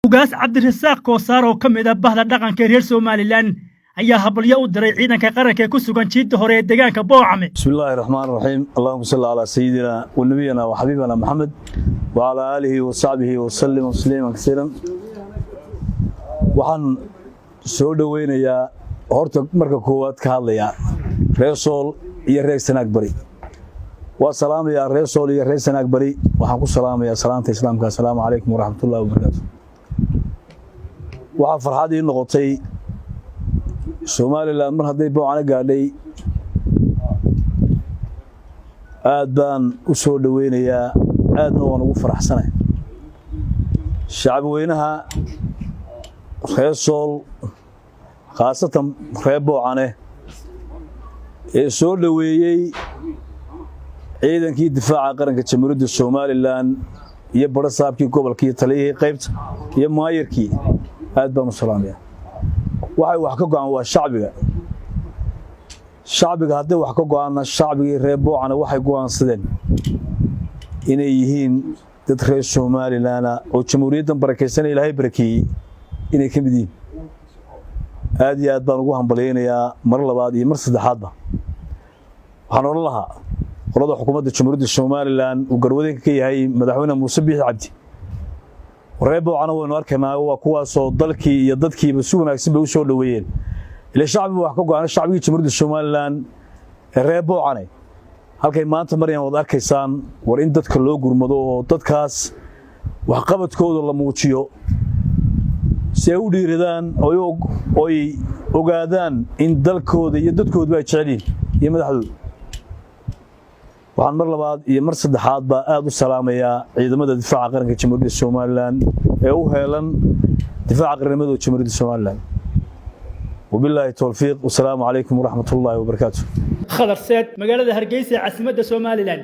ugaas Cabdirasaaq Koosaar oo ka mid ah bahda dhaqanka reer Somaliland ayaa habalyo u diray ciidanka qaranka ee ku sugan jiidda hore ee deegaanka Boocame. Bismillahir Rahmaanir Rahiim. Allahumma salli ala sayyidina wa nabiyyina wa habibina Muhammad wa ala alihi wa sahbihi wa sallim tasliiman kaseeran. Waxaan soo dhaweynayaa horta marka koowaad ka hadlaya reer Sool iyo reer Sanaag Bari. Wa salaamaya reer Sool iyo reer Sanaag Bari. Waxaan ku salaamayaa salaanta islaamka. Assalaamu alaykum wa rahmatullahi wa barakaatuh. Waxa farxad ii noqotay Somaliland mar haday Boocane gaadhay aad baan u soo dhaweynayaa aadna waan ugu faraxsanahay shacab weynaha reer Sool khaasatan reer Boocane ee soo dhaweeyay ciidankii difaaca qaranka Jamhuuriyadda Somaliland iyo barasaabkii gobolka iyo taliyihii qaybta iyo maayirkii aad baan u salaamayaa waxay wax ka go'an waa shacbiga haddii wax ka go'aana shacbigii reer Boocane waxay go'aansadeen inay yihiin dad reer Somaliland oo jamhuuriyadda barakeysan Ilaahay barakeeyay inay ka mid yihiin aad iyo aad baan ugu hambaleynayaa mar labaad iyo mar saddexaadba waxaan oran lahaa qolada xukuumadda jamhuuriyadda Somaliland uu garwadeenka ka yahay madaxweyne Muuse Biixi Cabdi reer Boocane waynu arkaynaa waa kuwaas oo dalkii iyo dadkiiba si wanaagsan bay u soo dhaweeyeen ila shacbiga wax ka go'an shacbiga jamhuuriyadda Somaliland ee reer Boocane halkay maanta maryan wad arkaysaan war in dadka loo gurmado oo dadkaas wax qabadkooda la muujiyo si ay u dhiiradaan oo ay ogaadaan in dalkooda iyo dadkooda ay jecel yihiin iyo madaxdooda waxaan mar labaad iyo mar saddexaad ba aad u salaamayaa ciidamada difaaca qaranka Jamhuuriyadda Somaliland ee u heelan difaaca qaranimada Jamhuuriyadda Somaliland wabillahi tawfiiq wassalaamu alaykum wa rahmatullahi wa barakaatuh Khadar Said magaalada Hargeysa caasimadda Somaliland.